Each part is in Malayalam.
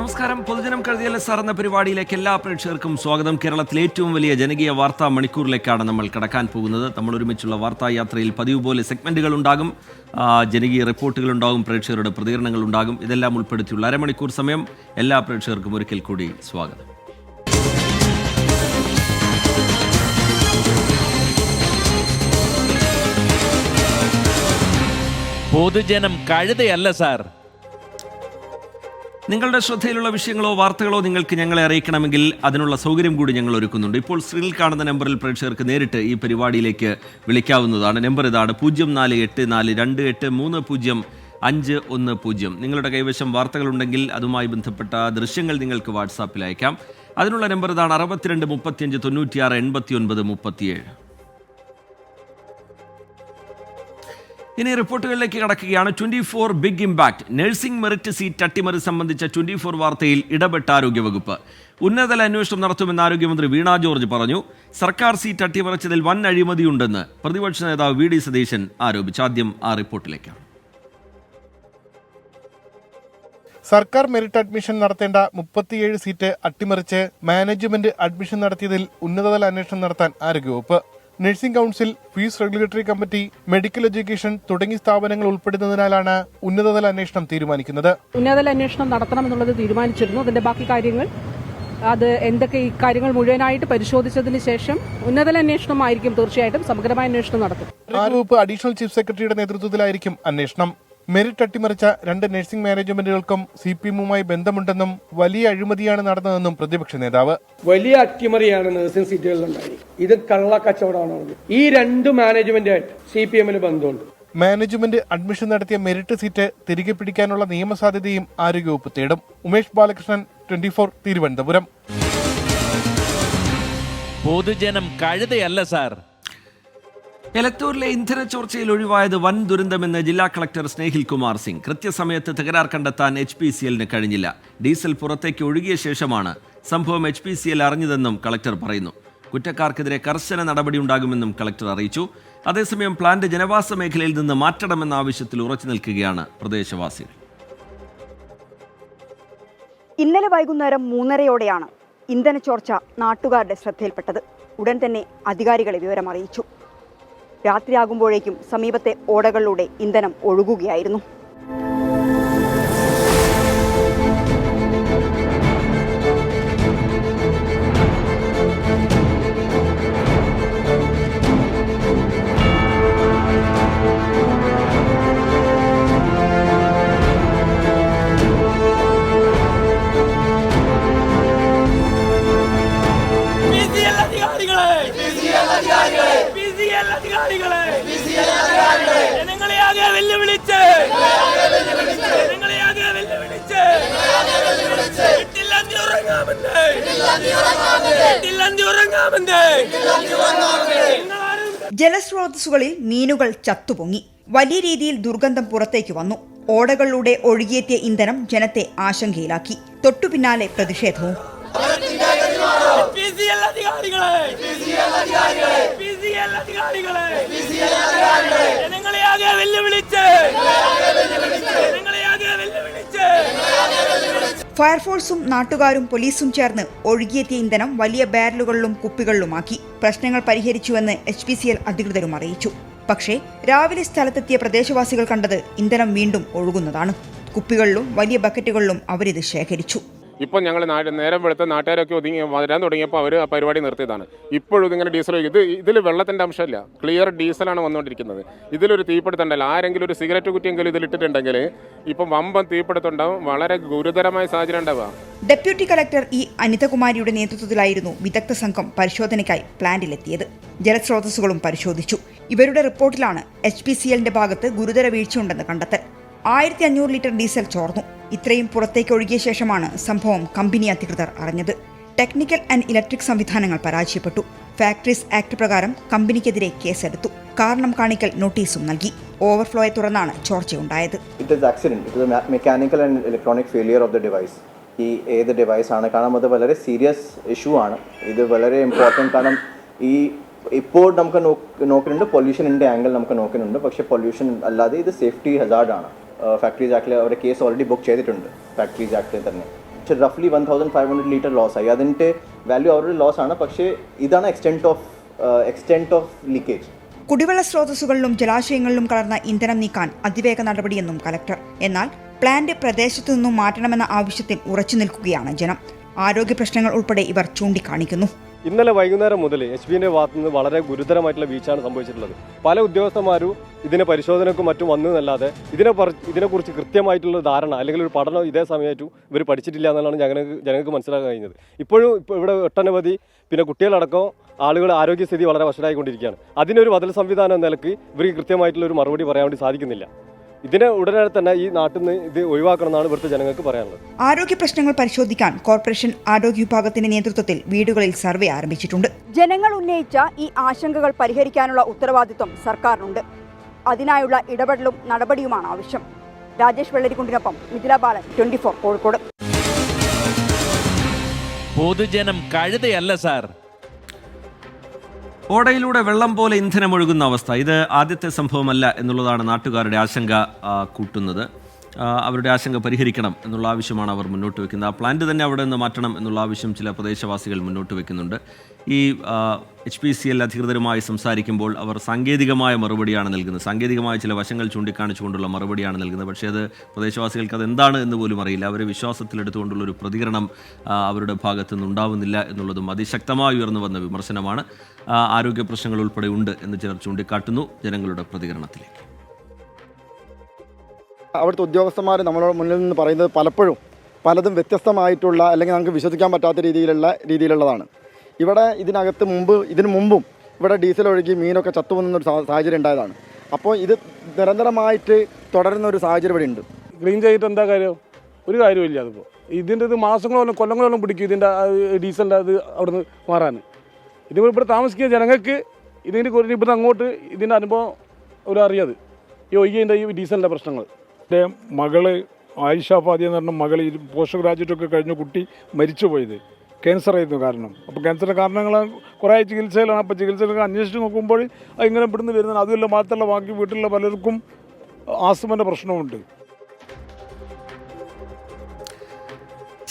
നമസ്കാരം. പൊതുജനം കഴുതിയല്ല സാർ എന്ന പരിപാടിയിലേക്ക് എല്ലാ പ്രേക്ഷകർക്കും സ്വാഗതം. കേരളത്തിലെ ഏറ്റവും വലിയ ജനകീയ വാർത്താ മണിക്കൂറിലേക്കാണ് നമ്മൾ കടക്കാൻ പോകുന്നത്. നമ്മൾ ഒരുമിച്ചുള്ള വാർത്താ യാത്രയിൽ പതിവ് പോലെ സെഗ്മെന്റുകൾ ഉണ്ടാകും, ജനകീയ റിപ്പോർട്ടുകൾ ഉണ്ടാകും, പ്രേക്ഷകരുടെ പ്രതികരണങ്ങൾ ഉണ്ടാകും. ഇതെല്ലാം ഉൾപ്പെടുത്തിയുള്ള അരമണിക്കൂർ സമയം എല്ലാ പ്രേക്ഷകർക്കും ഒരിക്കൽ കൂടി സ്വാഗതം. പൊതുജനം കഴുതയല്ല സാർ. നിങ്ങളുടെ ശ്രദ്ധയിലുള്ള വിഷയങ്ങളോ വാർത്തകളോ നിങ്ങൾക്ക് ഞങ്ങളെ അറിയിക്കണമെങ്കിൽ അതിനുള്ള സൗകര്യം കൂടി ഞങ്ങൾ ഒരുക്കുന്നുണ്ട്. ഇപ്പോൾ സ്ക്രീനിൽ കാണുന്ന നമ്പറിൽ പ്രേക്ഷകർക്ക് നേരിട്ട് ഈ പരിപാടിയിലേക്ക് വിളിക്കാവുന്നതാണ്. നമ്പർ ഇതാണ്: 048428300510. നിങ്ങളുടെ കൈവശം വാർത്തകളുണ്ടെങ്കിൽ അതുമായി ബന്ധപ്പെട്ട ദൃശ്യങ്ങൾ നിങ്ങൾക്ക് വാട്സാപ്പിൽ അയക്കാം. അതിനുള്ള നമ്പർ ഇതാണ്: 62 35 96 89 37. ഇനി റിപ്പോർട്ടുകളിലേക്ക് കടക്കുകയാണ്. 24 big impact. Nursing merit seat അട്ടിമറി സംബന്ധിച്ച 24 വാർത്തയിൽ ഇടപെട്ട ആരോഗ്യവകുപ്പ്. ഉന്നതതല അന്വേഷണം നടത്തുമെന്ന് ആരോഗ്യമന്ത്രി വീണ ജോർജ് പറഞ്ഞു. സർക്കാർ സീറ്റ് അട്ടിമറിച്ചതിൽ വൻ അഴിമതിയുണ്ടെന്ന് പ്രതിപക്ഷ നേതാവ് വി ഡി സതീശൻ ആരോപിച്ചു. ആദ്യം ആ റിപ്പോർട്ടിലേക്കാണ്. സർക്കാർ മെറിറ്റ് അഡ്മിഷൻ നടത്തേണ്ട 37 സീറ്റ് അട്ടിമറിച്ച് മാനേജ്മെന്റ് അഡ്മിഷൻ നടത്തിയതിൽ ഉന്നതതല അന്വേഷണം നടത്താൻ ആരോഗ്യവകുപ്പ്. Nursing council, fees regulatory committee, medical education തുടങ്ങിയ സ്ഥാപനങ്ങൾ ഉൾപ്പെടുന്നതിനാലാണ് ഉന്നതതല അന്വേഷണം തീരുമാനിക്കുന്നത്. ഉന്നതതല അന്വേഷണം നടത്തണമെന്നുള്ളത് തീരുമാനിച്ചിരുന്നു. അതിന്റെ ബാക്കി കാര്യങ്ങൾ എന്തൊക്കെ ഈ കാര്യങ്ങൾ മുഴുവനായിട്ട് പരിശോധിച്ചതിന് ശേഷം ഉന്നതതല അന്വേഷണമായിരിക്കും. തീർച്ചയായിട്ടും സമഗ്രമായ അന്വേഷണം നടത്തും. ആരോഗ്യവകുപ്പ് അഡീഷണൽ ചീഫ് സെക്രട്ടറിയുടെ നേതൃത്വത്തിലായിരിക്കും അന്വേഷണം. മെറിറ്റ് അട്ടിമറിച്ച 2 നഴ്സിംഗ് മാനേജ്മെന്റുകൾക്കും CPM-ഉമായി ബന്ധമുണ്ടെന്നും വലിയ അഴിമതിയാണ് നടന്നതെന്നും പ്രതിപക്ഷ നേതാവ്. വലിയ അട്ടിമറിയാണ് നഴ്സിംഗ് സീറ്റുകളിലുണ്ടായി. ഇത് കള്ളക്കച്ചവടമാണ്. ഈ 2 മാനേജ്മെന്റുമായിട്ട് CPM-ന് ബന്ധമുണ്ട്. മാനേജ്മെന്റ് അഡ്മിഷൻ നടത്തിയ മെറിറ്റ് സീറ്റ് തിരികെ പിടിക്കാനുള്ള നിയമസാധ്യതയും ആരോഗ്യവകുപ്പ് തേടും. ഉമേഷ് ബാലകൃഷ്ണൻ, 24, തിരുവനന്തപുരം. പൊതുജനം കഴുതയല്ല സാർ. എലത്തൂരിലെ ഇന്ധന ചോർച്ചയിൽ ഒഴിവായത് വൻ ദുരന്തമെന്ന് ജില്ലാ കളക്ടർ സ്നേഹിൽ കുമാർ സിംഗ്. കൃത്യസമയത്ത് തകരാർ കണ്ടെത്താൻ HPCL-ന് കഴിഞ്ഞില്ല. ഡീസൽ പുറത്തേക്ക് ഒഴുകിയ ശേഷമാണ് സംഭവം HPCL അറിഞ്ഞതെന്നും കളക്ടർ പറയുന്നു. കുറ്റക്കാർക്കെതിരെ കർശന നടപടിയുണ്ടാകുമെന്നും കളക്ടർ അറിയിച്ചു. അതേസമയം പ്ലാന്റ് ജനവാസ മേഖലയിൽ നിന്ന് മാറ്റണമെന്ന ആവശ്യത്തിൽ ഉറച്ചു നിൽക്കുകയാണ് പ്രദേശവാസികൾ. ഇന്നലെ വൈകുന്നേരം 3:30-യോടെയാണ് ഇന്ധന ചോർച്ച നാട്ടുകാരുടെ ശ്രദ്ധയിൽപ്പെട്ടത്. ഉടൻ തന്നെ അധികാരികളെ വിവരം അറിയിച്ചു. രാത്രിയാകുമ്പോഴേക്കും സമീപത്തെ ഓടകളിലൂടെ ഇന്ധനം ഒഴുകുകയായിരുന്നു. ജലസ്രോതസ്സുകളിൽ മീനുകൾ ചത്തുപൊങ്ങി. വലിയ രീതിയിൽ ദുർഗന്ധം പുറത്തേക്ക് വന്നു. ഓടകളിലൂടെ ഒഴുകിയെത്തിയ ഇന്ധനം ജനത്തെ ആശങ്കയിലാക്കി. തൊട്ടുപിന്നാലെ പ്രതിഷേധവും. ഫയർഫോഴ്സും നാട്ടുകാരും പോലീസും ചേർന്ന് ഒഴുകിയെത്തിയ ഇന്ധനം വലിയ ബാരലുകളിലും കുപ്പികളിലുമാക്കി. പ്രശ്നങ്ങൾ പരിഹരിച്ചുവെന്ന് HPCL അധികൃതരും അറിയിച്ചു. പക്ഷേ രാവിലെ സ്ഥലത്തെത്തിയ പ്രദേശവാസികൾ കണ്ടത് ഇന്ധനം വീണ്ടും ഒഴുകുന്നതാണ്. കുപ്പികളിലും വലിയ ബക്കറ്റുകളിലും അവരിത് ശേഖരിച്ചു. ഇപ്പോൾ ഞങ്ങൾ നേരം വെളുത്ത നാട്ടുകാരൊക്കെ വരാൻ തുടങ്ങിയപ്പോൾ അവർ ആ പരിപാടി നിർത്തിയതാണ്. ഇപ്പോഴും ഇതിങ്ങനെ ഡീസൽ ഇതിൽ വെള്ളത്തിൻ്റെ അംശമില്ല, ക്ലിയർ ഡീസലാണ് വന്നുകൊണ്ടിരിക്കുന്നത്. ഇതിലൊരു തീപിടുത്തമുണ്ടല്ലോ, ആരെങ്കിലും ഒരു സിഗരറ്റ് കുറ്റിയെങ്കിലും ഇതിലിട്ടിട്ടുണ്ടെങ്കിൽ ഇപ്പം വമ്പൻ തീപിടുത്തമുണ്ടാവും. വളരെ ഗുരുതരമായ സാഹചര്യം ഉണ്ടാവുക. ഡെപ്യൂട്ടി കളക്ടർ അനിതകുമാരിയുടെ നേതൃത്വത്തിലായിരുന്നു വിദഗ്ധ സംഘം പരിശോധനയ്ക്കായി പ്ലാന്റിലെത്തിയത്. ജലസ്രോതസ്സുകളും പരിശോധിച്ചു. ഇവരുടെ റിപ്പോർട്ടിലാണ് HPCL-ന്റെ ഭാഗത്ത് ഗുരുതര വീഴ്ചയുണ്ടെന്ന് കണ്ടെത്തൽ. 1500 ലിറ്റർ ഡീസൽ ചോർന്നു. ഇത്രയും പുറത്തേക്ക് ഒഴുകിയ ശേഷമാണ് സംഭവം കമ്പനി അധികൃതർ അറിഞ്ഞത്. ടെക്നിക്കൽ ആൻഡ് ഇലക്ട്രിക് സംവിധാനങ്ങൾ പരാജയപ്പെട്ടു. ഫാക്ടറീസ് ആക്ട് പ്രകാരം കമ്പനിക്കെതിരെ കേസെടുത്തു. കാരണം കാണിക്കൽ നോട്ടീസും നൽകി. ഓവർഫ്ലോയെ തുടർന്നാണ് ചോർച്ചയുണ്ടായത്. Mechanical and electronic failure of the device. ഈ ഏത് ഡിവൈസ് ആണ്, കാരണം അത് വളരെ സീരിയസ് ഇഷ്യൂ ആണ്. ഇത് വളരെ ഇമ്പോർട്ടൻറ്റ്. കാരണം ഇപ്പോൾ നമുക്ക് നോക്കുന്നുണ്ട് പൊല്യൂഷൻ്റെ ആംഗിൾ നമുക്ക് നോക്കുന്നുണ്ട്. പക്ഷേ പൊല്യൂഷൻ അല്ലാതെ ഇത് സേഫ്റ്റി ഹസാർഡ് ആണ്. ഫാക്ടറീസ് ആക്ടിൽ അവരുടെ കേസ് ഓൾറെഡി ബുക്ക് ചെയ്തിട്ടുണ്ട് ഫാക്ടറീസ് ആക്ടിൽ തന്നെ. റഫ്ലി 1500 ലിറ്റർ ലോസ് ആയി. അതിൻ്റെ വാല്യൂ അവരുടെ ലോസ് ആണ്. പക്ഷേ ഇതാണ് എക്സ്റ്റെൻറ്റ് ഓഫ് ലീക്കേജ്. കുടിവെള്ള സ്രോതസ്സുകളിലും ജലാശയങ്ങളിലും കലർന്ന ഇന്ധനം നീക്കാൻ അതിവേഗ നടപടിയെന്നും കലക്ടർ. എന്നാൽ പ്ലാന്റ് പ്രദേശത്തു നിന്നും മാറ്റണമെന്ന ആവശ്യത്തിൽ ഉറച്ചു നിൽക്കുകയാണ് ജനം. ആരോഗ്യ പ്രശ്നങ്ങൾ ഉൾപ്പെടെ ഇവർ ചൂണ്ടിക്കാണിക്കുന്നു. ഇന്നലെ വൈകുന്നേരം മുതൽ HBന്റെ ഭാഗത്തു നിന്ന് വളരെ ഗുരുതരമായിട്ടുള്ള വീഴ്ചയാണ് സംഭവിച്ചിട്ടുള്ളത്. പല ഉദ്യോഗസ്ഥന്മാരും ഇതിന് പരിശോധനയ്ക്കും മറ്റും വന്നതല്ലാതെ ഇതിനെക്കുറിച്ച് കൃത്യമായിട്ടുള്ള ധാരണ അല്ലെങ്കിൽ ഒരു പഠനം ഇതേ സമയത്തും ഇവർ പഠിച്ചിട്ടില്ല എന്നാണ് ജനങ്ങൾക്ക് മനസ്സിലാക്കാൻ കഴിഞ്ഞത്. ഇപ്പോഴും ഇവിടെ ഒട്ടനവധി കുട്ടികളടക്കം ആളുകളുടെ ആരോഗ്യസ്ഥിതി വളരെ വഷളായിക്കൊണ്ടിരിക്കുകയാണ്. അതിനൊരു ബദൽ സംവിധാനം എന്ന നിലയ്ക്ക് ഇവർക്ക് കൃത്യമായിട്ടുള്ള ഒരു മറുപടി പറയാൻ വേണ്ടി സാധിക്കുന്നില്ല. ഇതിനെ ഉടനെ തന്നെ ഈ നാട്ടിൽ നിന്ന് ഇത് ഒഴിവാക്കണമെന്നാണ് ഇവിടുത്തെ ജനങ്ങൾക്ക് പറയാനുള്ളത്. ആരോഗ്യ പ്രശ്നങ്ങൾ പരിശോധിക്കാൻ കോർപ്പറേഷൻ ആരോഗ്യ വിഭാഗത്തിന്റെ നേതൃത്വത്തിൽ വീടുകളിൽ സർവേ ആരംഭിച്ചിട്ടുണ്ട്. ജനങ്ങൾ ഉന്നയിച്ച ഈ ആശങ്കകൾ പരിഹരിക്കാനുള്ള ഉത്തരവാദിത്വം സർക്കാരിനുണ്ട്. അതിനായുള്ള ഇടപെടലും നടപടിയുമാണ് ആവശ്യം. രാജേഷ് വെള്ളരിക്കുണ്ടിനൊപ്പം മിഥില ബാലൻ, 24 കോഴിക്കോട്. പൊതുജനം കഴുതയല്ല സാർ. ഓടയിലൂടെ വെള്ളം പോലെ ഇന്ധനം ഒഴുകുന്ന അവസ്ഥ, ഇത് ആദ്യത്തെ സംഭവമല്ല എന്നുള്ളതാണ് നാട്ടുകാരുടെ ആശങ്ക കൂട്ടുന്നത്. അവരുടെ ആശങ്ക പരിഹരിക്കണം എന്നുള്ള ആവശ്യമാണ് അവർ മുന്നോട്ട് വയ്ക്കുന്നത്. ആ പ്ലാന്റ് തന്നെ അവിടെ നിന്ന് മാറ്റണം എന്നുള്ള ആവശ്യം ചില പ്രദേശവാസികൾ മുന്നോട്ട് വയ്ക്കുന്നുണ്ട്. ഈ HPCL അധികൃതരുമായി സംസാരിക്കുമ്പോൾ അവർ സാങ്കേതികമായ മറുപടിയാണ് നൽകുന്നത്. സാങ്കേതികമായ ചില വശങ്ങൾ ചൂണ്ടിക്കാണിച്ചുകൊണ്ടുള്ള മറുപടിയാണ് നൽകുന്നത്. പക്ഷേ അത് പ്രദേശവാസികൾക്ക് അതെന്താണ് എന്ന് പോലും അറിയില്ല. അവരെ വിശ്വാസത്തിലെടുത്തുകൊണ്ടുള്ളൊരു പ്രതികരണം അവരുടെ ഭാഗത്തു നിന്നുണ്ടാവുന്നില്ല എന്നുള്ളതും അതിശക്തമായി ഉയർന്നു വന്ന വിമർശനമാണ്. ആരോഗ്യ പ്രശ്നങ്ങൾ ഉൾപ്പെടെ ഉണ്ട് എന്ന് ചിലർ ചൂണ്ടിക്കാട്ടുന്നു. ജനങ്ങളുടെ പ്രതികരണത്തിലേക്ക്. അവിടുത്തെ ഉദ്യോഗസ്ഥന്മാർ നമ്മളോട് മുന്നിൽ നിന്ന് പറയുന്നത് പലതും വ്യത്യസ്തമായിട്ടുള്ള അല്ലെങ്കിൽ നമുക്ക് വിശ്വസിക്കാൻ പറ്റാത്ത രീതിയിലുള്ളതാണ്. ഇവിടെ ഇതിനു മുമ്പും ഇവിടെ ഡീസൽ ഒഴുകി മീനൊക്കെ ചത്തുപോകുന്നൊരു സാഹചര്യം ഉണ്ടായതാണ്. അപ്പോൾ ഇത് നിരന്തരമായിട്ട് തുടരുന്ന ഒരു സാഹചര്യം ഇവിടെ ഉണ്ട്. ക്ലീൻ ചെയ്തിട്ട് എന്താ കാര്യം? ഒരു കാര്യമില്ല. അതിപ്പോൾ ഇത് മാസങ്ങളോളം കൊല്ലങ്ങളോളം പിടിക്കും ഇതിൻ്റെ ഡീസലിൻ്റെ അത് അവിടെ നിന്ന് മാറാൻ. ഇവിടെ താമസിക്കുന്ന ജനങ്ങൾക്ക് ഇവിടെ അങ്ങോട്ട് ഇതിൻ്റെ അനുഭവം അറിയാതെ ഈ ഒയ്യൻ്റെ ഈ ഡീസലിൻ്റെ പ്രശ്നങ്ങൾ. എൻ്റെ മകള് ആയിഷ ഫാദി എന്ന് പറഞ്ഞ മകൾ പോസ്റ്റ് ഗ്രാജുവേറ്റൊക്കെ കഴിഞ്ഞ കുട്ടി മരിച്ചുപോയത് ക്യാൻസർ ആയിരുന്നു കാരണം. അപ്പോൾ ക്യാൻസറിൻ്റെ കാരണങ്ങൾ കുറേ ചികിത്സയിലാണ്. അപ്പോൾ ചികിത്സകളൊക്കെ അന്വേഷിച്ച് നോക്കുമ്പോൾ ഇങ്ങനെ ഇവിടുന്ന് വരുന്നത്. അതുമല്ല മാത്രമല്ല ബാക്കി വീട്ടിലുള്ള പലർക്കും ആസ്മൻ്റെ പ്രശ്നമുണ്ട്.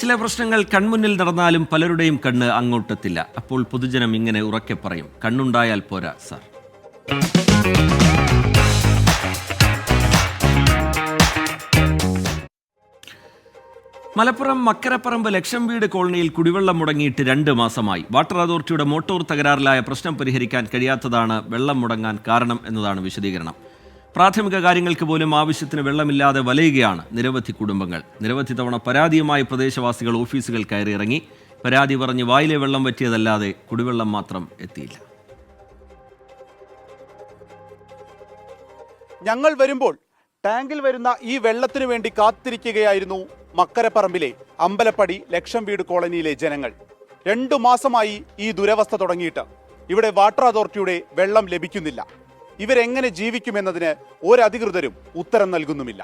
ചില പ്രശ്നങ്ങൾ കൺമുന്നിൽ നടന്നാലും പലരുടെയും കണ്ണ് അങ്ങോട്ടെത്തില്ല. അപ്പോൾ പൊതുജനം ഇങ്ങനെ ഉറക്കെ പറയും, കണ്ണുണ്ടായാൽ പോരാ സാർ. മലപ്പുറം മക്കരപ്പറമ്പ് ലക്ഷം വീട് കോളനിയിൽ കുടിവെള്ളം മുടങ്ങിയിട്ട് 2 മാസമായി. വാട്ടർ അതോറിറ്റിയുടെ മോട്ടോർ തകരാറിലായ പ്രശ്നം പരിഹരിക്കാൻ കഴിയാത്തതാണ് വെള്ളം മുടങ്ങാൻ കാരണം എന്നതാണ് വിശദീകരണം. പ്രാഥമിക കാര്യങ്ങൾക്ക് പോലും ആവശ്യത്തിന് വെള്ളമില്ലാതെ വലയുകയാണ് നിരവധി കുടുംബങ്ങൾ. നിരവധി തവണ പരാതിയുമായി പ്രദേശവാസികൾ ഓഫീസുകൾ കയറിയിറങ്ങി. പരാതി പറഞ്ഞ് വായിലെ വെള്ളം വറ്റിയതല്ലാതെ കുടിവെള്ളം മാത്രം എത്തിയില്ല. ഞങ്ങൾ വരുമ്പോൾ ടാങ്കിൽ വരുന്ന ഈ വെള്ളത്തിനു വേണ്ടി കാത്തിരിക്കുകയായിരുന്നു മക്കരപ്പറമ്പിലെ അമ്പലപ്പടി ലക്ഷം വീട് കോളനിയിലെ ജനങ്ങൾ. 2 മാസമായി ഈ ദുരവസ്ഥ തുടങ്ങിയിട്ട് ഇവിടെ വാട്ടർ അതോറിറ്റിയുടെ വെള്ളം ലഭിക്കുന്നില്ല. ഇവരെങ്ങനെ ജീവിക്കുമെന്നതിന് ഒരധികൃതരും ഉത്തരം നൽകുന്നുമില്ല.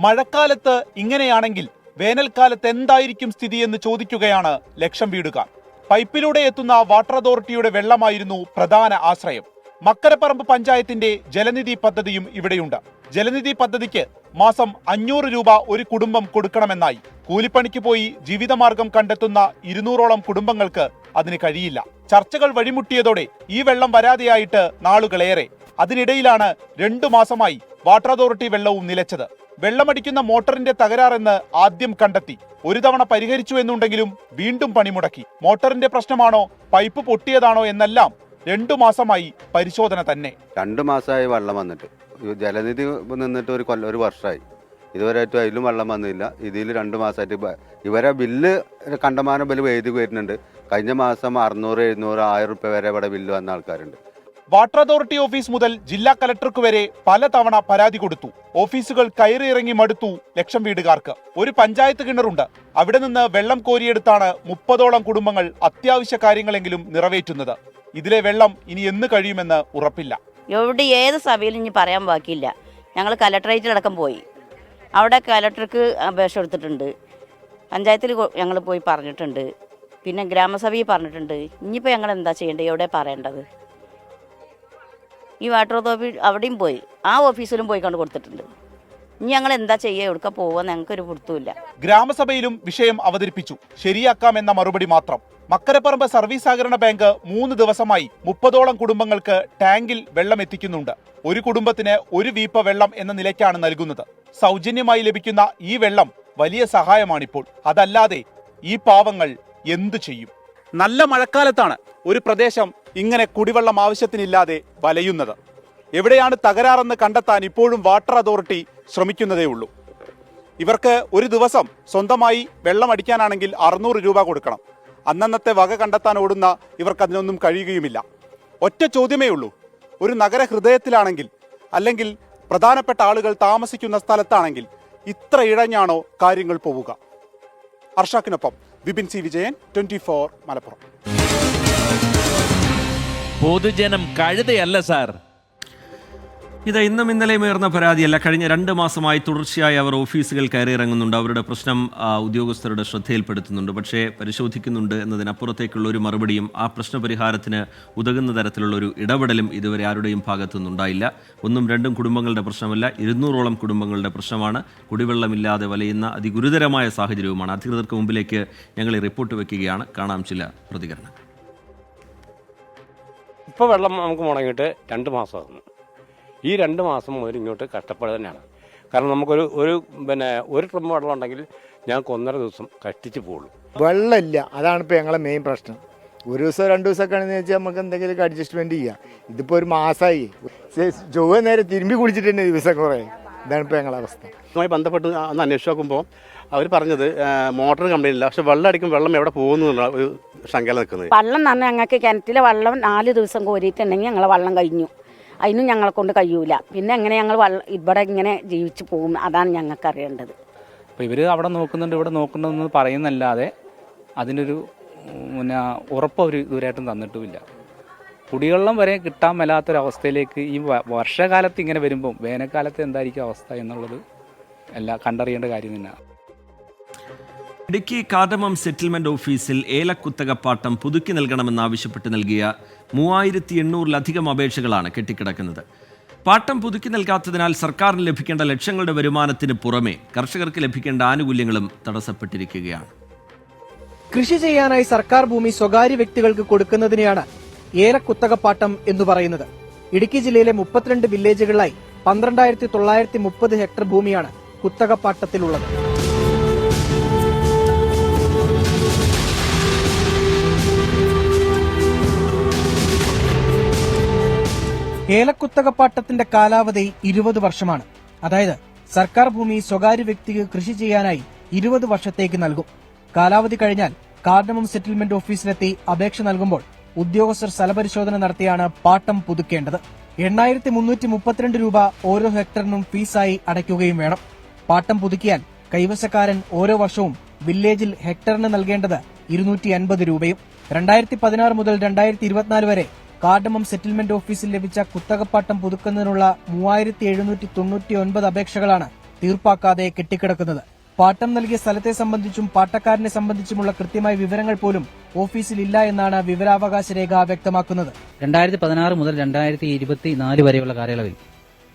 മഴക്കാലത്ത് ഇങ്ങനെയാണെങ്കിൽ വേനൽക്കാലത്ത് എന്തായിരിക്കും സ്ഥിതിയെന്ന് ചോദിക്കുകയാണ് ലക്ഷം വീടുകാർ. പൈപ്പിലൂടെ എത്തുന്ന വാട്ടർ അതോറിറ്റിയുടെ വെള്ളമായിരുന്നു പ്രധാന ആശ്രയം. മക്കരപ്പറമ്പ് പഞ്ചായത്തിന്റെ ജലനിധി പദ്ധതിയും ഇവിടെയുണ്ട്. ജലനിധി പദ്ധതിക്ക് മാസം 500 രൂപ ഒരു കുടുംബം കൊടുക്കണമെന്നായി. കൂലിപ്പണിക്ക് പോയി ജീവിതമാർഗം കണ്ടെത്തുന്ന 200ഓളം കുടുംബങ്ങൾക്ക് അതിന് കഴിയില്ല. ചർച്ചകൾ വഴിമുട്ടിയതോടെ ഈ വെള്ളം വരാതെയായിട്ട് നാളുകളേറെ. അതിനിടയിലാണ് 2 മാസമായി വാട്ടർ അതോറിറ്റി വെള്ളവും നിലച്ചത്. വെള്ളമടിക്കുന്ന മോട്ടറിന്റെ തകരാറെന്ന് ആദ്യം കണ്ടെത്തി. ഒരു തവണ പരിഹരിച്ചു എന്നുണ്ടെങ്കിലും വീണ്ടും പണിമുടക്കി. മോട്ടറിന്റെ പ്രശ്നമാണോ പൈപ്പ് പൊട്ടിയതാണോ എന്നെല്ലാം 2 മാസമായി പരിശോധന തന്നെ. 2 മാസമായി വെള്ളം വന്നിട്ട്, ജലനിധി നിന്നിട്ട് ഒരു വർഷമായി. ഇതുവരെയായിട്ടും അതിലും വെള്ളം വന്നില്ല. ഇതിൽ 2 മാസമായിട്ട് ഇവരെ ബില്ല് കണ്ടമാനം ബില്ല് എഴുതി വരുന്നുണ്ട്. കഴിഞ്ഞ മാസം 600, 700, 1000 രൂപ വരെ ഇവിടെ ബില്ല് വന്ന ആൾക്കാരുണ്ട്. വാട്ടർ അതോറിറ്റി ഓഫീസ് മുതൽ ജില്ലാ കലക്ടർക്ക് വരെ പലതവണ പരാതി കൊടുത്തു. ഓഫീസുകൾ കയറിയിറങ്ങി മടുത്തു ലക്ഷം വീടുകാർക്ക്. ഒരു പഞ്ചായത്ത് കിണറുണ്ട്. അവിടെ നിന്ന് വെള്ളം കോരിയെടുത്താണ് 30ഓളം കുടുംബങ്ങൾ അത്യാവശ്യ കാര്യങ്ങളെങ്കിലും നിറവേറ്റുന്നത്. ഇതിലെ വെള്ളം ഇനി എന്ന് കഴിയുമെന്ന് ഉറപ്പില്ല. എവിടെ ഏത് സഭയിലും ഇനി പറയാൻ ബാക്കിയില്ല. ഞങ്ങൾ കലക്ടറേറ്റിലടക്കം പോയി. അവിടെ കലക്ടർക്ക് അപേക്ഷ കൊടുത്തിട്ടുണ്ട്. പഞ്ചായത്തിൽ ഞങ്ങൾ പോയി പറഞ്ഞിട്ടുണ്ട്. പിന്നെ ഗ്രാമസഭയിൽ പറഞ്ഞിട്ടുണ്ട്. ഇനിയിപ്പോൾ ഞങ്ങൾ എന്താ ചെയ്യേണ്ടത്? എവിടെ പറയേണ്ടത്? ഈ വാട്ടർ അതോറിറ്റി അവിടെയും പോയി, ആ ഓഫീസിലും പോയി കൊണ്ട് കൊടുത്തിട്ടുണ്ട്. ഇനി ഞങ്ങൾ എന്താ ചെയ്യുക, എവിടുക്ക പോവുക, ഞങ്ങൾക്കൊരു പിടുത്തമില്ല. ഗ്രാമസഭയിലും വിഷയം അവതരിപ്പിച്ചു. ശരിയാക്കാമെന്ന മറുപടി മാത്രം. മക്കരപ്പറമ്പ് സർവീസ് സഹകരണ ബാങ്ക് 3 ദിവസമായി 30ഓളം കുടുംബങ്ങൾക്ക് ടാങ്കിൽ വെള്ളം എത്തിക്കുന്നുണ്ട്. ഒരു കുടുംബത്തിന് 1 വീപ്പ വെള്ളം എന്ന നിലയ്ക്കാണ് നൽകുന്നത്. സൗജന്യമായി ലഭിക്കുന്ന ഈ വെള്ളം വലിയ സഹായമാണിപ്പോൾ. അതല്ലാതെ ഈ പാവങ്ങൾ എന്തു ചെയ്യും? നല്ല മഴക്കാലത്താണ് ഒരു പ്രദേശം ഇങ്ങനെ കുടിവെള്ളം ആവശ്യത്തിനില്ലാതെ വലയുന്നത്. എവിടെയാണ് തകരാറെന്ന് കണ്ടെത്താൻ ഇപ്പോഴും വാട്ടർ അതോറിറ്റി ശ്രമിക്കുന്നതേ ഉള്ളൂ. ഇവർക്ക് ഒരു ദിവസം സ്വന്തമായി വെള്ളം അടിക്കാനാണെങ്കിൽ 600 രൂപ കൊടുക്കണം. അന്നന്നത്തെ വക കണ്ടെത്താൻ ഓടുന്ന ഇവർക്ക് അതിനൊന്നും കഴിയുകയുമില്ല. ഒറ്റ ചോദ്യമേ ഉള്ളൂ, ഒരു നഗര ഹൃദയത്തിലാണെങ്കിൽ അല്ലെങ്കിൽ പ്രധാനപ്പെട്ട ആളുകൾ താമസിക്കുന്ന സ്ഥലത്താണെങ്കിൽ ഇത്ര ഇഴഞ്ഞാണോ കാര്യങ്ങൾ പോവുക? അർഷാക്കിനൊപ്പം വിപിൻ സി വിജയൻ, 24 മലപ്പുറം. പൊതുജനം കഴുതയല്ല സാർ. ഇത് ഇന്നും ഇന്നലെയും ഉയർന്ന പരാതിയല്ല. കഴിഞ്ഞ 2 മാസമായി തുടർച്ചയായി അവർ ഓഫീസുകൾ കയറിയിറങ്ങുന്നുണ്ട്. അവരുടെ പ്രശ്നം ഉദ്യോഗസ്ഥരുടെ ശ്രദ്ധയിൽപ്പെടുത്തുന്നുണ്ട്. പക്ഷേ പരിശോധിക്കുന്നുണ്ട് എന്നതിനപ്പുറത്തേക്കുള്ള ഒരു മറുപടിയും ആ പ്രശ്നപരിഹാരത്തിന് ഉതകുന്ന തരത്തിലുള്ള ഒരു ഇടപെടലും ഇതുവരെ ആരുടെയും ഭാഗത്തുനിന്നുണ്ടായില്ല. 1-2 കുടുംബങ്ങളുടെ പ്രശ്നമല്ല, 200ഓളം കുടുംബങ്ങളുടെ പ്രശ്നമാണ്. കുടിവെള്ളമില്ലാതെ വലയുന്ന അതിഗുരുതരമായ സാഹചര്യവുമാണ്. അധികൃതർക്ക് മുമ്പിലേക്ക് ഞങ്ങൾ ഈ റിപ്പോർട്ട് വയ്ക്കുകയാണ്. കാണാം ചില പ്രതികരണം. ഇപ്പോൾ വെള്ളം നമുക്ക് മുടങ്ങിയിട്ട് 2 മാസമാകുന്നു. ഈ 2 മാസം മുതൽ ഇങ്ങോട്ട് കഷ്ടപ്പാട് തന്നെയാണ്. കാരണം നമുക്കൊരു ഒരു ട്രിപ്പ് വെള്ളം ഉണ്ടെങ്കിൽ ഞങ്ങൾക്ക് 1.5 ദിവസം കഷ്ടിച്ച് പോകുള്ളൂ. വെള്ളമില്ല, അതാണ് ഇപ്പോൾ ഞങ്ങളെ മെയിൻ പ്രശ്നം. 1 ദിവസം 2 ദിവസമൊക്കെ ആണെന്ന് വെച്ചാൽ നമുക്ക് എന്തെങ്കിലുമൊക്കെ അഡ്ജസ്റ്റ്മെൻറ്റ് ചെയ്യാം. ഇതിപ്പോൾ ഒരു മാസമായി ചൊവ്വ നേരെ തിരുമ്പി കുടിച്ചിട്ട് തന്നെ ദിവസം കുറേ. ഇതാണ് ഇപ്പോൾ ഞങ്ങളുടെ അവസ്ഥ. ഇതുമായി ബന്ധപ്പെട്ട് അന്ന് അന്വേഷിച്ച് നോക്കുമ്പോൾ അവർ പറഞ്ഞത് മോട്ടർ കംപ്ലൈൻറ്റ് ഇല്ല, പക്ഷെ വെള്ളം അടിക്കും വെള്ളം എവിടെ പോകുന്നു എന്നുള്ള ഒരു ശങ്കല നിൽക്കുന്നത്. വെള്ളം തന്നെ ഞങ്ങൾക്ക് കിണറ്റിലെ വെള്ളം 4 ദിവസം കോരിയിട്ടുണ്ടെങ്കിൽ ഞങ്ങളെ വെള്ളം കഴിഞ്ഞു. അതിനും ഞങ്ങളെ കൊണ്ട് കഴിയൂല. പിന്നെ എങ്ങനെ ഞങ്ങൾ ഇവിടെ ഇങ്ങനെ ജീവിച്ചു പോകും, അതാണ് ഞങ്ങൾക്ക് അറിയേണ്ടത്. അപ്പോൾ ഇവർ അവിടെ നോക്കുന്നുണ്ട് ഇവിടെ നോക്കുന്നുണ്ടെന്ന് പറയുന്നല്ലാതെ അതിനൊരു ഉറപ്പ് അവർ ഇതുവരെയായിട്ടും തന്നിട്ടുമില്ല. കുടിവെള്ളം വരെ കിട്ടാൻ മേലാത്തൊരവസ്ഥയിലേക്ക് ഈ വർഷകാലത്ത് ഇങ്ങനെ വരുമ്പം വേനൽക്കാലത്ത് എന്തായിരിക്കും അവസ്ഥ എന്നുള്ളത് എല്ലാം കണ്ടറിയേണ്ട കാര്യം തന്നെയാണ്. ഇടുക്കി കാർഡമം സെറ്റിൽമെന്റ് ഓഫീസിൽ ഏലക്കുത്തകപ്പാട്ടം പുതുക്കി നൽകണമെന്നാവശ്യപ്പെട്ട് നൽകിയ 3800-ലധികം അപേക്ഷകളാണ് കെട്ടിക്കിടക്കുന്നത്. പാട്ടം പുതുക്കി നൽകാത്തതിനാൽ സർക്കാരിന് ലഭിക്കേണ്ട ലക്ഷങ്ങളുടെ വരുമാനത്തിന് പുറമെ കർഷകർക്ക് ലഭിക്കേണ്ട ആനുകൂല്യങ്ങളും തടസ്സപ്പെട്ടിരിക്കുകയാണ്. കൃഷി ചെയ്യാനായി സർക്കാർ ഭൂമി സ്വകാര്യ വ്യക്തികൾക്ക് കൊടുക്കുന്നതിനെയാണ് ഏലക്കുത്തകപ്പാട്ടം എന്ന് പറയുന്നത്. ഇടുക്കി ജില്ലയിലെ 32 വില്ലേജുകളിലായി 12,930 ഹെക്ടർ ഭൂമിയാണ് കുത്തകപ്പാട്ടത്തിലുള്ളത്. ഏലക്കുത്തകപ്പാട്ടത്തിന്റെ കാലാവധി 20 വർഷമാണ്. അതായത് സർക്കാർ ഭൂമി സ്വകാര്യ വ്യക്തിക്ക് കൃഷി ചെയ്യാനായി 20 വർഷത്തേക്ക് നൽകും. കാലാവധി കഴിഞ്ഞാൽ കാർഡമം സെറ്റിൽമെന്റ് ഓഫീസിലെത്തി അപേക്ഷ നൽകുമ്പോൾ ഉദ്യോഗസ്ഥർ സ്ഥലപരിശോധന നടത്തിയാണ് പാട്ടം പുതുക്കേണ്ടത്. 8,332 രൂപ ഓരോ ഹെക്ടറിനും ഫീസായി അടയ്ക്കുകയും വേണം. പാട്ടം പുതുക്കിയാൽ കൈവശക്കാരൻ ഓരോ വർഷവും വില്ലേജിൽ ഹെക്ടറിന് നൽകേണ്ടത് 250 രൂപയും. 2016 മുതൽ 2024 വരെ കാർഡമം സെറ്റിൽമെന്റ് ഓഫീസിൽ ലഭിച്ച കുത്തകപ്പാട്ടം പുതുക്കുന്നതിനുള്ള 3799 അപേക്ഷകളാണ് തീർപ്പാക്കാതെ കെട്ടിക്കിടക്കുന്നത്. പാട്ടം നൽകിയ സ്ഥലത്തെ സംബന്ധിച്ചും പാട്ടക്കാരനെ സംബന്ധിച്ചുമുള്ള കൃത്യമായ വിവരങ്ങൾ പോലും ഓഫീസിൽ ഇല്ല എന്നാണ് വിവരാവകാശ രേഖ വ്യക്തമാക്കുന്നത്. 2016 മുതൽ 2024 വരെയുള്ള കാലയളവിൽ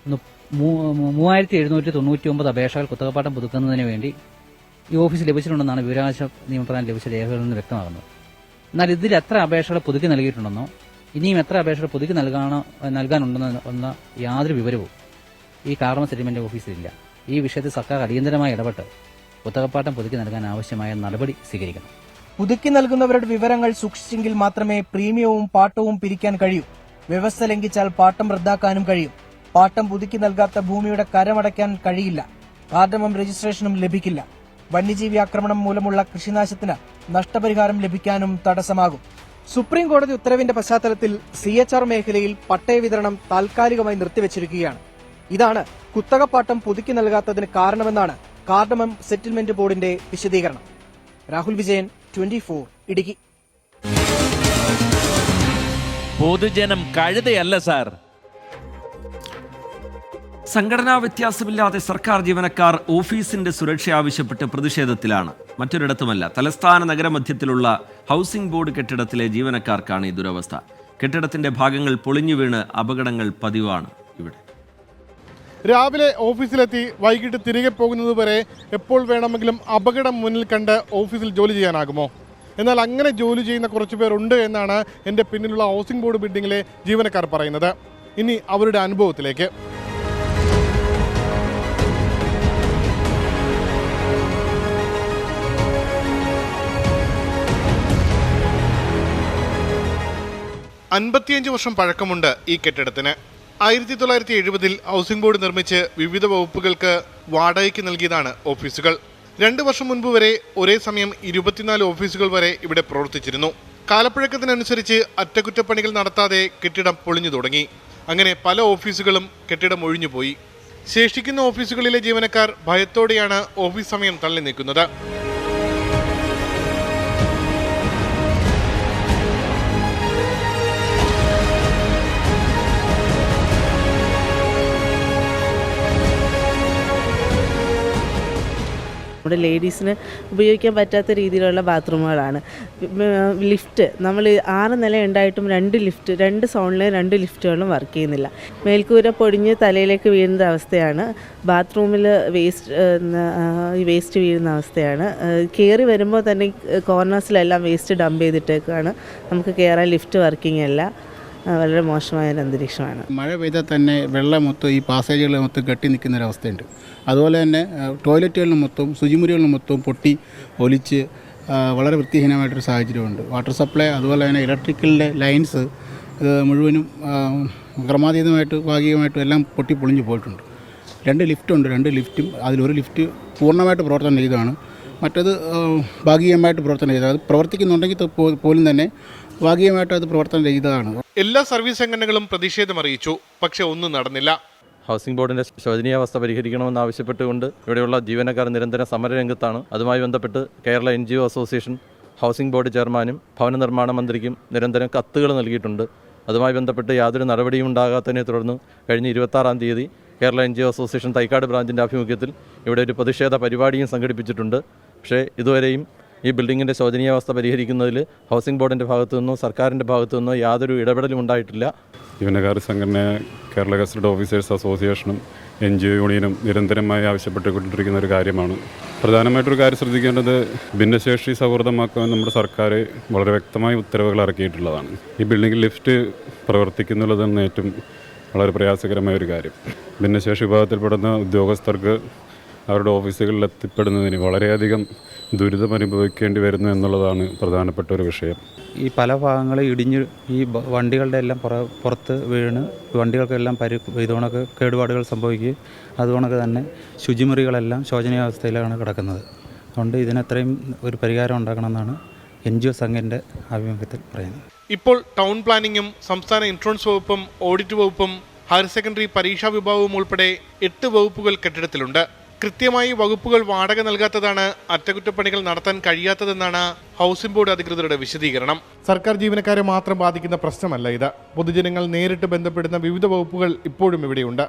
3799 അപേക്ഷകൾ കുത്തകപ്പാട്ടം പുതുക്കുന്നതിന് വേണ്ടി ഈ ഓഫീസ് ലഭിച്ചിട്ടുണ്ടെന്നാണ് വിവരാവകാശ നിയമപ്രകാരം ലഭിച്ച രേഖകളിൽ നിന്ന് വ്യക്തമാകുന്നത്. എന്നാൽ ഇതിൽ എത്ര അപേക്ഷകൾ പുതുക്കി നൽകിയിട്ടുണ്ടെന്നോ ഇനിയും എത്ര അപേക്ഷകൾ പുതുക്കി നൽകാനുണ്ടെന്ന യാതൊരു വിവരവും ഈ കാർഡമം സെറ്റിൽമെന്റ് ഓഫീസിലില്ല. ഈ വിഷയത്തിൽ സർക്കാർ അടിയന്തരമായി ഇടപെട്ട് കുത്തകപ്പാട്ടം പുതുക്കി നൽകാൻ ആവശ്യമായ നടപടി സ്വീകരിക്കണം. പുതുക്കി നൽകുന്നവരുടെ വിവരങ്ങൾ സൂക്ഷിച്ചെങ്കിൽ മാത്രമേ പ്രീമിയവും പാട്ടവും പിരിക്കാൻ കഴിയൂ. വ്യവസ്ഥ ലംഘിച്ചാൽ പാട്ടം റദ്ദാക്കാനും കഴിയും. പാട്ടം പുതുക്കി നൽകാത്ത ഭൂമിയുടെ കരമടയ്ക്കാൻ കഴിയില്ല. കാർഡമം രജിസ്ട്രേഷനും ലഭിക്കില്ല. വന്യജീവി ആക്രമണം മൂലമുള്ള കൃഷിനാശത്തിന് നഷ്ടപരിഹാരം ലഭിക്കാനും തടസ്സമാകും. സുപ്രീം കോടതി ഉത്തരവിന്റെ പശ്ചാത്തലത്തിൽ CHR മേഖലയിൽ പട്ടയ വിതരണം താൽക്കാലികമായി നിർത്തിവച്ചിരിക്കുകയാണ്. ഇതാണ് കുത്തകപ്പാട്ടം പുതുക്കി നൽകാത്തതിന് കാരണമെന്നാണ് കാർഡമം സെറ്റിൽമെന്റ് ബോർഡിന്റെ വിശദീകരണം. രാഹുൽ വിജയൻ, 24 ഇടുക്കി. പൊതുജനം കഴുതയല്ല സാർ. സംഘടനാ വ്യത്യാസമില്ലാതെ സർക്കാർ ജീവനക്കാർ ഓഫീസിന്റെ സുരക്ഷ ആവശ്യപ്പെട്ട് പ്രതിഷേധത്തിലാണ്. മറ്റൊരിടത്തുമല്ല, തലസ്ഥാന നഗരമധ്യത്തിലുള്ള ഹൗസിംഗ് ബോർഡ് കെട്ടിടത്തിലെ ജീവനക്കാർക്കാണ് ഈ ദുരവസ്ഥ. കെട്ടിടത്തിന്റെ ഭാഗങ്ങൾ പൊളിഞ്ഞു വീണ് അപകടങ്ങൾ പതിവാണ് ഇവിടെ. രാവിലെ ഓഫീസിലെത്തി വൈകിട്ട് തിരികെ പോകുന്നത് വരെ എപ്പോൾ വേണമെങ്കിലും അപകടം മുന്നിൽ കണ്ട് ഓഫീസിൽ ജോലി ചെയ്യാനാകുമോ? എന്നാൽ അങ്ങനെ ജോലി ചെയ്യുന്ന കുറച്ച് പേരുണ്ട് എന്നാണ് എൻ്റെ പിന്നിലുള്ള ഹൗസിംഗ് ബോർഡ് ബിൽഡിങ്ങിലെ ജീവനക്കാർ പറയുന്നത്. ഇനി അവരുടെ അനുഭവത്തിലേക്ക്. വർഷം പഴക്കമുണ്ട് ഈ കെട്ടിടത്തിന്. 1970 ഹൗസിംഗ് ബോർഡ് നിർമ്മിച്ച് വിവിധ വകുപ്പുകൾക്ക് വാടകയ്ക്ക് നൽകിയതാണ് ഓഫീസുകൾ. 2 വർഷം മുൻപ് വരെ ഒരേ സമയം 24 ഓഫീസുകൾ വരെ ഇവിടെ പ്രവർത്തിച്ചിരുന്നു. കാലപ്പഴക്കത്തിനനുസരിച്ച് അറ്റകുറ്റപ്പണികൾ നടത്താതെ കെട്ടിടം പൊളിഞ്ഞു തുടങ്ങി. അങ്ങനെ പല ഓഫീസുകളും കെട്ടിടം ഒഴിഞ്ഞുപോയി. ശേഷിക്കുന്ന ഓഫീസുകളിലെ ജീവനക്കാർ ഭയത്തോടെയാണ് ഓഫീസ് സമയം തള്ളി നീക്കുന്നത്. നമ്മുടെ ലേഡീസിന് ഉപയോഗിക്കാൻ പറ്റാത്ത രീതിയിലുള്ള ബാത്റൂമുകളാണ്. ലിഫ്റ്റ് നമ്മൾ 6 നില ഉണ്ടായിട്ടും 2 സോണിലെ 2 ലിഫ്റ്റുകളും വർക്ക് ചെയ്യുന്നില്ല. മേൽക്കൂര പൊടിഞ്ഞ് തലയിലേക്ക് വീഴുന്ന അവസ്ഥയാണ്. ബാത്റൂമിൽ വേസ്റ്റ് വീഴുന്ന അവസ്ഥയാണ്. കയറി വരുമ്പോൾ തന്നെ കോർണേഴ്സിലെല്ലാം വേസ്റ്റ് ഡംപ് ചെയ്തിട്ടേക്കാണ്. നമുക്ക് കയറാൻ ലിഫ്റ്റ് വർക്കിംഗ് അല്ല. വളരെ മോശമായ ഒരു അന്തരീക്ഷമാണ്. മഴ പെയ്താൽ തന്നെ വെള്ളം മൊത്തം ഈ പാസേജുകൾ മൊത്തം കെട്ടി നിൽക്കുന്നൊരവസ്ഥയുണ്ട്. അതുപോലെ തന്നെ ടോയ്ലറ്റുകളിലും മൊത്തം ശുചിമുറികളിലും മൊത്തം പൊട്ടി ഒലിച്ച് വളരെ വൃത്തിഹീനമായിട്ടൊരു സാഹചര്യമുണ്ട്. വാട്ടർ സപ്ലൈ അതുപോലെ തന്നെ ഇലക്ട്രിക്കലിൻ്റെ ലൈൻസ് മുഴുവനും ക്രമാതീതമായിട്ട് ഭാഗികമായിട്ടും എല്ലാം പൊട്ടി പൊളിഞ്ഞു പോയിട്ടുണ്ട്. 2 ലിഫ്റ്റുണ്ട്. 2 ലിഫ്റ്റും അതിലൊരു ലിഫ്റ്റ് പൂർണ്ണമായിട്ട് പ്രവർത്തനം ചെയ്തതാണ്. മറ്റത് ഭാഗികമായിട്ട് പ്രവർത്തനം ചെയ്തത്. അത് പ്രവർത്തിക്കുന്നുണ്ടെങ്കിൽ പോലും തന്നെ ഭാഗികമായിട്ട് അത് പ്രവർത്തനം ചെയ്തതാണ്. എല്ലാ സർവീസ് സംഘടനകളും പ്രതിഷേധം അറിയിച്ചു. പക്ഷെ ഒന്നും നടന്നില്ല. ഹൗസിംഗ് ബോർഡിൻ്റെ ശോചനീയാവസ്ഥ പരിഹരിക്കണമെന്നാവശ്യപ്പെട്ടുകൊണ്ട് ഇവിടെയുള്ള ജീവനക്കാർ നിരന്തരം സമരരംഗത്താണ്. അതുമായി ബന്ധപ്പെട്ട് Kerala NGO association housing board ചെയർമാനും ഭവന നിർമ്മാണ മന്ത്രിക്കും നിരന്തരം കത്തുകൾ നൽകിയിട്ടുണ്ട്. അതുമായി ബന്ധപ്പെട്ട് യാതൊരു നടപടിയും ഉണ്ടാകാത്തതിനെ തുടർന്ന് കഴിഞ്ഞ 26-ാം തീയതി കേരള NGO അസോസിയേഷൻ തൈക്കാട് ബ്രാഞ്ചിൻ്റെ ആഭിമുഖ്യത്തിൽ ഇവിടെ ഒരു പ്രതിഷേധ പരിപാടിയും സംഘടിപ്പിച്ചിട്ടുണ്ട്. പക്ഷേ ഇതുവരെയും ഈ ബിൽഡിങ്ങിൻ്റെ ശോചനീയാവസ്ഥ പരിഹരിക്കുന്നതിൽ ഹൗസിംഗ് ബോർഡിൻ്റെ ഭാഗത്തു നിന്നോ സർക്കാരിൻ്റെ ഭാഗത്തു നിന്നോ യാതൊരു ഇടപെടലും ഉണ്ടായിട്ടില്ല. ജീവനക്കാർ സംഘടന കേരള ഗസറ്റഡ് ഓഫീസേഴ്സ് അസോസിയേഷനും NGO യൂണിയനും നിരന്തരമായി ആവശ്യപ്പെട്ടുകൊണ്ടിരിക്കുന്ന ഒരു കാര്യമാണ്. പ്രധാനമായിട്ടൊരു കാര്യം ശ്രദ്ധിക്കേണ്ടത് ഭിന്നശേഷി സൗഹൃദമാക്കാൻ നമ്മുടെ സർക്കാർ വളരെ വ്യക്തമായ ഉത്തരവുകൾ ഇറക്കിയിട്ടുള്ളതാണ്. ഈ ബിൽഡിങ്ങിൽ ലിഫ്റ്റ് പ്രവർത്തിക്കുന്നുള്ളത് തന്നെ ഏറ്റവും വളരെ പ്രയാസകരമായ ഒരു കാര്യം. ഭിന്നശേഷി വിഭാഗത്തിൽപ്പെടുന്ന ഉദ്യോഗസ്ഥർക്ക് അവരുടെ ഓഫീസുകളിൽ എത്തിപ്പെടുന്നതിന് വളരെയധികം ദുരിതം അനുഭവിക്കേണ്ടി വരുന്നു എന്നുള്ളതാണ് പ്രധാനപ്പെട്ട ഒരു വിഷയം. ഈ പല ഭാഗങ്ങളും ഇടിഞ്ഞ് ഈ വണ്ടികളുടെ എല്ലാം പുറത്ത് വീണ് വണ്ടികൾക്കെല്ലാം ഇതുകൊണ്ടൊക്കെ കേടുപാടുകൾ സംഭവിക്കുകയും അതുകൊണ്ടൊക്കെ തന്നെ ശുചിമുറികളെല്ലാം ശോചനീയാവസ്ഥയിലാണ് കിടക്കുന്നത്. അതുകൊണ്ട് ഇതിനെത്രയും ഒരു പരിഹാരം ഉണ്ടാക്കണമെന്നാണ് NGO സംഘത്തിൻ്റെ ആഭിമുഖ്യത്തിൽ പറയുന്നത്. ഇപ്പോൾ ടൗൺ പ്ലാനിങ്ങും സംസ്ഥാന ഇൻഷുറൻസ് വകുപ്പും ഓഡിറ്റ് വകുപ്പും ഹയർ സെക്കൻഡറി പരീക്ഷാ വിഭാഗവും ഉൾപ്പെടെ 8 വകുപ്പുകൾ കെട്ടിടത്തിലുണ്ട്. കൃത്യമായി വകുപ്പുകൾ വാടക നൽകാത്തതാണ് അറ്റകുറ്റപ്പണികൾ നടത്താൻ കഴിയാത്തതെന്നാണ് ഹൗസിംഗ് ബോർഡ് അധികൃതരുടെ വിശദീകരണം. സർക്കാർ ജീവനക്കാരെ മാത്രം ബാധിക്കുന്ന പ്രശ്നമല്ല ഇത്. പൊതുജനങ്ങൾ നേരിട്ട് ബന്ധപ്പെടുന്ന വിവിധ വകുപ്പുകൾ ഇപ്പോഴും ഇവിടെയുണ്ട്.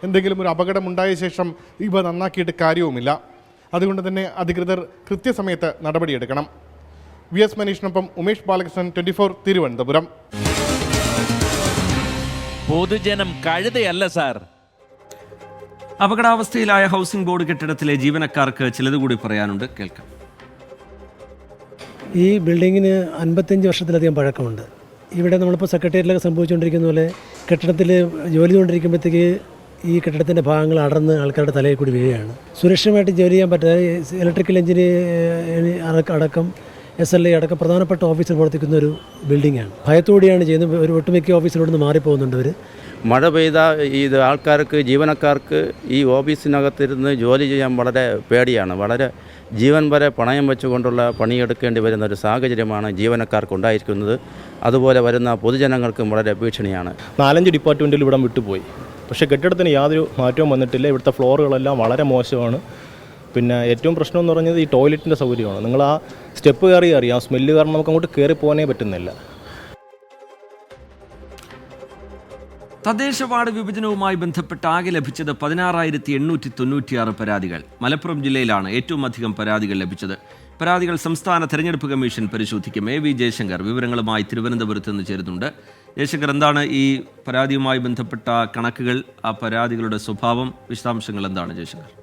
എന്തെങ്കിലും ഒരു അപകടമുണ്ടായ ശേഷം ഇവ നന്നാക്കിയിട്ട് കാര്യവുമില്ല. അതുകൊണ്ട് തന്നെ അധികൃതർ കൃത്യസമയത്ത് നടപടിയെടുക്കണം. VS മനീഷിനൊപ്പം ഉമേഷ് ബാലകൃഷ്ണൻ, 24 തിരുവനന്തപുരം. പൊതുജനം കഴുതയല്ല സാർ. അപകടാവസ്ഥയിലായ ഹൗസിംഗ് ബോർഡ് കെട്ടിടത്തിലെ ജീവനക്കാർക്ക് ചിലതുകൂടി പറയാനുണ്ട്, കേൾക്കാം. ഈ ബിൽഡിങ്ങിന് 55 വർഷത്തിലധികം പഴക്കമുണ്ട്. ഇവിടെ നമ്മളിപ്പോൾ സെക്രട്ടേറിയറ്റിലൊക്കെ സംഭവിച്ചുകൊണ്ടിരിക്കുന്ന പോലെ കെട്ടിടത്തിൽ ജോലി ചെയ്തുകൊണ്ടിരിക്കുമ്പോഴത്തേക്ക് ഈ കെട്ടിടത്തിൻ്റെ ഭാഗങ്ങൾ അടർന്ന് ആൾക്കാരുടെ തലയിൽ കൂടി വീഴുകയാണ്. സുരക്ഷിതമായിട്ട് ജോലി ചെയ്യാൻ പറ്റാതെ ഇലക്ട്രിക്കൽ എഞ്ചിനീയർ അടക്കം SLA അടക്കം പ്രധാനപ്പെട്ട ഓഫീസിൽ പ്രവർത്തിക്കുന്ന ഒരു ബിൽഡിങ്ങാണ്. ഭയത്തോടെയാണ് ചെയ്യുന്നത്. ഒരു ഒട്ടുമിക്ക ഓഫീസിലോട് നിന്ന് മാറിപ്പോകുന്നുണ്ട് അവർ. മഴ പെയ്ത ഇത് ആൾക്കാർക്ക് ജീവനക്കാർക്ക് ഈ ഓഫീസിനകത്തിരുന്ന് ജോലി ചെയ്യാൻ വളരെ പേടിയാണ്. വളരെ ജീവൻ വരെ പണയം വെച്ചുകൊണ്ടുള്ള പണിയെടുക്കേണ്ടി വരുന്ന ഒരു സാഹചര്യമാണ് ജീവനക്കാർക്ക് ഉണ്ടായിരിക്കുന്നത്. അതുപോലെ വരുന്ന പൊതുജനങ്ങൾക്കും വളരെ ഭീഷണിയാണ്. 4-5 ഡിപ്പാർട്ട്മെൻറ്റിൽ ഇവിടെ വിട്ടുപോയി. പക്ഷേ കെട്ടിടത്തിന് യാതൊരു മാറ്റവും വന്നിട്ടില്ല. ഇവിടുത്തെ ഫ്ലോറുകളെല്ലാം വളരെ മോശമാണ്. പിന്നെ ഏറ്റവും പ്രശ്നം എന്ന് പറഞ്ഞത് ഈ ടോയ്ലറ്റിൻ്റെ സൗകര്യമാണ്. നിങ്ങൾ ആ സ്റ്റെപ്പ് കയറി അറിയാം, സ്മെല്ല് കാരണം നമുക്ക് അങ്ങോട്ട് കയറി പോകാനേ പറ്റുന്നില്ല. തദ്ദേശ വാർഡ് വിഭജനവുമായി ബന്ധപ്പെട്ട് ആകെ ലഭിച്ചത് 16,896 പരാതികൾ. മലപ്പുറം ജില്ലയിലാണ് ഏറ്റവും അധികം പരാതികൾ ലഭിച്ചത്. പരാതികൾ സംസ്ഥാന തെരഞ്ഞെടുപ്പ് കമ്മീഷൻ പരിശോധിക്കും. AV ജയശങ്കർ വിവരങ്ങളുമായി തിരുവനന്തപുരത്ത് നിന്ന് ചേരുന്നുണ്ട്. ജയശങ്കർ, എന്താണ് ഈ പരാതിയുമായി ബന്ധപ്പെട്ട കണക്കുകൾ, ആ പരാതികളുടെ സ്വഭാവം, വിശദാംശങ്ങൾ എന്താണ് ജയശങ്കർ?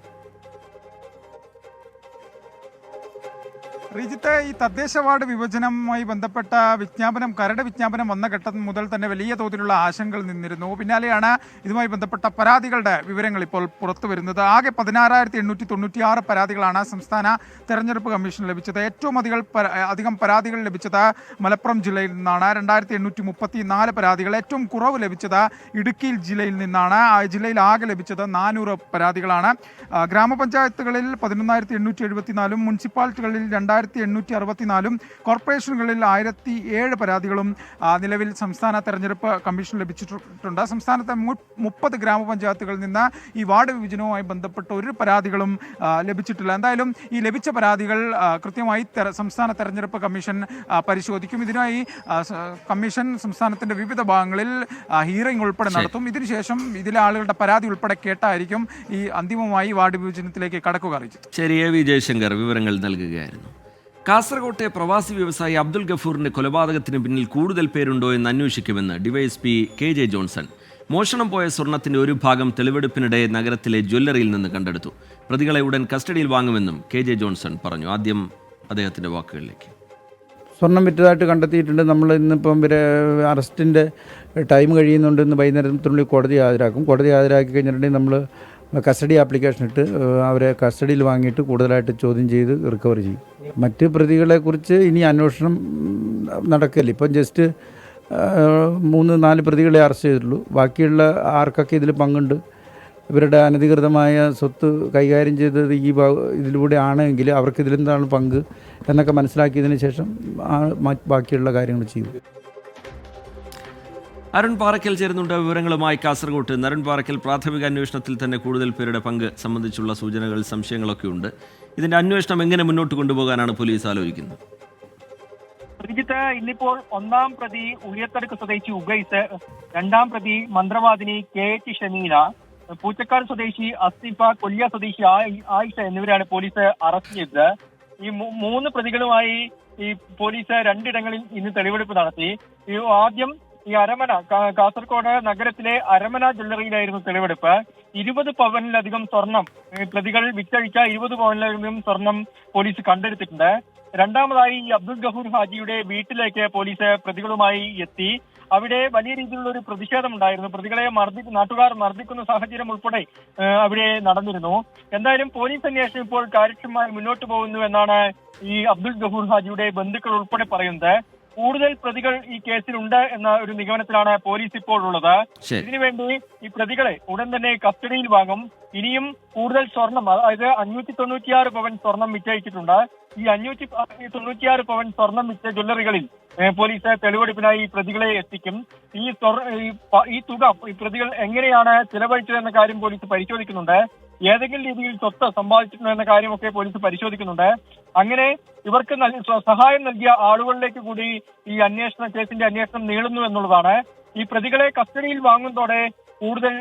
ശ്രീജിത്ത്, ഈ തദ്ദേശ വാർഡ് വിഭജനവുമായി ബന്ധപ്പെട്ട വിജ്ഞാപനം, കരട് വിജ്ഞാപനം വന്ന ഘട്ടം മുതൽ തന്നെ വലിയ തോതിലുള്ള ആശങ്കകൾ നിന്നിരുന്നു. പിന്നാലെയാണ് ഇതുമായി ബന്ധപ്പെട്ട പരാതികളുടെ വിവരങ്ങൾ ഇപ്പോൾ പുറത്തു വരുന്നത്. ആകെ 16,896 പരാതികളാണ് സംസ്ഥാന തെരഞ്ഞെടുപ്പ് കമ്മീഷൻ ലഭിച്ചത്. ഏറ്റവും അധികം പരാതികൾ ലഭിച്ചത് മലപ്പുറം ജില്ലയിൽ നിന്നാണ്, 2,834 പരാതികൾ. ഏറ്റവും കുറവ് ലഭിച്ചത് ഇടുക്കി ജില്ലയിൽ നിന്നാണ്. ആ ജില്ലയിൽ ആകെ ലഭിച്ചത് 400 പരാതികളാണ്. ഗ്രാമപഞ്ചായത്തുകളിൽ 11,874, മുനിസിപ്പാലിറ്റികളിൽ 2,864, കോർപ്പറേഷനുകളിൽ 1,007 പരാതികളും നിലവിൽ സംസ്ഥാന തെരഞ്ഞെടുപ്പ് കമ്മീഷൻ ലഭിച്ചിട്ടുണ്ട്. സംസ്ഥാനത്തെ 30 ഗ്രാമപഞ്ചായത്തുകളിൽ നിന്ന് ഈ വാർഡ് വിഭജനവുമായി ബന്ധപ്പെട്ട് ഒരു പരാതികളും ലഭിച്ചിട്ടില്ല. എന്തായാലും ഈ ലഭിച്ച പരാതികൾ കൃത്യമായി സംസ്ഥാന തെരഞ്ഞെടുപ്പ് കമ്മീഷൻ പരിശോധിക്കും. ഇതിനായി കമ്മീഷൻ സംസ്ഥാനത്തിൻ്റെ വിവിധ ഭാഗങ്ങളിൽ ഹിയറിംഗ് ഉൾപ്പെടെ നടത്തും. ഇതിനുശേഷം ഇതിലെ ആളുകളുടെ പരാതി ഉൾപ്പെടെ കേട്ടായിരിക്കും ഈ അന്തിമമായി വാർഡ് വിഭജനത്തിലേക്ക് കടക്കുക. അറിയിച്ചു. ശരി, എ വി ജയശങ്കർ വിവരങ്ങൾ നൽകുകയായിരുന്നു. കാസർകോട്ടെ പ്രവാസി വ്യവസായി അബ്ദുൽ ഗഫൂറിന്റെ കൊലപാതകത്തിന് പിന്നിൽ കൂടുതൽ പേരുണ്ടോ എന്ന് അന്വേഷിക്കുമെന്ന് ഡിവൈഎസ്പി KJ ജോൺസൺ. മോഷണം പോയ സ്വർണത്തിന്റെ ഒരു ഭാഗം തെളിവെടുപ്പിനിടെ നഗരത്തിലെ ജ്വല്ലറിയിൽ നിന്ന് കണ്ടെടുത്തു. പ്രതികളെ ഉടൻ കസ്റ്റഡിയിൽ വാങ്ങുമെന്നും KJ ജോൺസൺ പറഞ്ഞു. ആദ്യം അദ്ദേഹത്തിന്റെ വാക്കുകളിലേക്ക്. സ്വർണം വിറ്റതായിട്ട് കണ്ടെത്തിയിട്ടുണ്ട്. നമ്മൾ ഇന്നിപ്പം അറസ്റ്റിൻ്റെ ടൈം കഴിയുന്നുണ്ട്. ഇന്ന് വൈകുന്നേരത്തിനുള്ളിൽ കോടതി ഹാജരാക്കും. കോടതി ഹാജരാക്കി കഴിഞ്ഞിട്ടുണ്ടെങ്കിൽ നമ്മൾ കസ്റ്റഡി ആപ്ലിക്കേഷൻ ഇട്ട് അവരെ കസ്റ്റഡിയിൽ വാങ്ങിയിട്ട് കൂടുതലായിട്ട് ചോദ്യം ചെയ്ത് റിക്കവർ ചെയ്യും. മറ്റ് പ്രതികളെക്കുറിച്ച് ഇനി അന്വേഷണം നടക്കില്ല. ഇപ്പം ജസ്റ്റ് 3-4 പ്രതികളെ അറസ്റ്റ് ചെയ്തിട്ടുള്ളൂ. ബാക്കിയുള്ള ആർക്കൊക്കെ ഇതിൽ പങ്കുണ്ട്, ഇവരുടെ അനധികൃതമായ സ്വത്ത് കൈകാര്യം ചെയ്തത് ഇതിലൂടെ ആണെങ്കിൽ അവർക്ക് ഇതിലെന്താണ് പങ്ക് എന്നൊക്കെ മനസ്സിലാക്കിയതിന് ശേഷം ബാക്കിയുള്ള കാര്യങ്ങൾ ചെയ്യും. അരുൺ പാറയ്ക്കൽ ചേരുന്നുണ്ട് വിവരങ്ങളുമായി കാസർഗോട്ട്. അരുൺ പാറയ്ക്കൽ, പ്രാഥമിക അന്വേഷണത്തിൽ തന്നെ കൂടുതൽ പേരുടെ പങ്ക് സംബന്ധിച്ചുള്ള സൂചനകൾ, സംശയങ്ങളൊക്കെ ഉണ്ട്. ഇതിന്റെ അന്വേഷണം എങ്ങനെ മുന്നോട്ട് കൊണ്ടുപോകാനാണ് പോലീസ് ആലോചിക്കുന്നത്? ഇന്നിപ്പോൾ 1-ാം പ്രതി ഉയർത്തടുക്ക് സ്വദേശി ഉഗൈസ്, 2-ാം പ്രതി മന്ത്രവാദിനി KH ഷമീല, പൂച്ചക്കാട് സ്വദേശി അസ്തിഫ, കൊല്ലിയ സ്വദേശി ആയിഷ എന്നിവരാണ് പോലീസ് അറസ്റ്റ് ചെയ്തത്. ഈ 3 പ്രതികളുമായി ഈ പോലീസ് 2 ഇടങ്ങളിൽ ഇന്ന് തെളിവെടുപ്പ് നടത്തി. ആദ്യം ഈ അരമന, കാസർഗോഡ് നഗരത്തിലെ അരമന ജ്വല്ലറിയിലായിരുന്നു തെളിവെടുപ്പ്. 20 പവനിലധികം സ്വർണം പ്രതികൾ വിറ്റഴിച്ച 20 പവനിലധികം സ്വർണം പോലീസ് കണ്ടെടുത്തിട്ടുണ്ട്. രണ്ടാമതായി ഈ അബ്ദുൽ ഗഫൂർ ഹാജിയുടെ വീട്ടിലേക്ക് പോലീസ് പ്രതികളുമായി എത്തി. അവിടെ വലിയ രീതിയിലുള്ള ഒരു പ്രതിഷേധം ഉണ്ടായിരുന്നു. പ്രതികളെ നാട്ടുകാർ മർദ്ദിക്കുന്ന സാഹചര്യം ഉൾപ്പെടെ അവിടെ നടന്നിരുന്നു. എന്തായാലും പോലീസ് അന്വേഷണം ഇപ്പോൾ കാര്യക്ഷമമായി മുന്നോട്ട് പോകുന്നു എന്നാണ് ഈ അബ്ദുൽ ഗഫൂർ ഹാജിയുടെ ബന്ധുക്കൾ ഉൾപ്പെടെ പറയുന്നത്. കൂടുതൽ പ്രതികൾ ഈ കേസിലുണ്ട് എന്ന ഒരു നിഗമനത്തിലാണ് പോലീസ് ഇപ്പോൾ ഉള്ളത്. ഇതിനുവേണ്ടി ഈ പ്രതികളെ ഉടൻ തന്നെ കസ്റ്റഡിയിൽ വാങ്ങും. ഇനിയും കൂടുതൽ സ്വർണം, അതായത് 596 പവൻ സ്വർണം വിറ്റഴിച്ചിട്ടുണ്ട്. ഈ 596 പവൻ സ്വർണം വിറ്റ ജ്വല്ലറികളിൽ പോലീസ് തെളിവെടുപ്പിനായി പ്രതികളെ എത്തിക്കും. ഈ തുക ഈ പ്രതികൾ എങ്ങനെയാണ് ചിലവഴിച്ചതെന്ന കാര്യം പോലീസ് പരിശോധിക്കുന്നുണ്ട്. ഏതെങ്കിലും രീതിയിൽ സ്വത്ത് സമ്പാദിച്ചിട്ടുണ്ടോ എന്ന കാര്യമൊക്കെ പോലീസ് പരിശോധിക്കുന്നുണ്ട്. അങ്ങനെ ഇവർക്ക് സഹായം നൽകിയ ആളുകളിലേക്ക് കൂടി ഈ കേസിന്റെ അന്വേഷണം നീളുന്നു എന്നുള്ളതാണ്. ഈ പ്രതികളെ കസ്റ്റഡിയിൽ വാങ്ങുന്നതോടെ കൂടുതൽ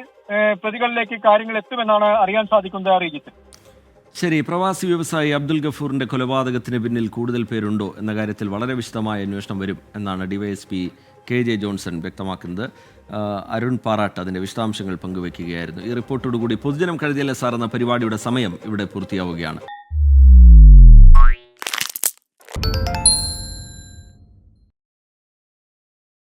പ്രതികളിലേക്ക് കാര്യങ്ങൾ എത്തുമെന്നാണ് അറിയാൻ സാധിക്കുന്നത്. അറിയിച്ചിട്ട് ശരി, പ്രവാസി വ്യവസായി അബ്ദുൽ ഗഫൂറിന്റെ കൊലപാതകത്തിന് പിന്നിൽ കൂടുതൽ പേരുണ്ടോ എന്ന കാര്യത്തിൽ വളരെ വിശദമായ അന്വേഷണം വരും എന്നാണ് ഡിവൈഎസ്പി KJ ജോൺസൺ വ്യക്തമാക്കുന്നത്. അരുൺ പാറാട്ട് അതിന്റെ വിശദാംശങ്ങൾ പങ്കുവയ്ക്കുകയായിരുന്നു. ഈ റിപ്പോർട്ടോടുകൂടി പൊതുജനം കഴുതിയല്ലേ സാർ എന്ന പരിപാടിയുടെ സമയം ഇവിടെ പൂർത്തിയാവുകയാണ്.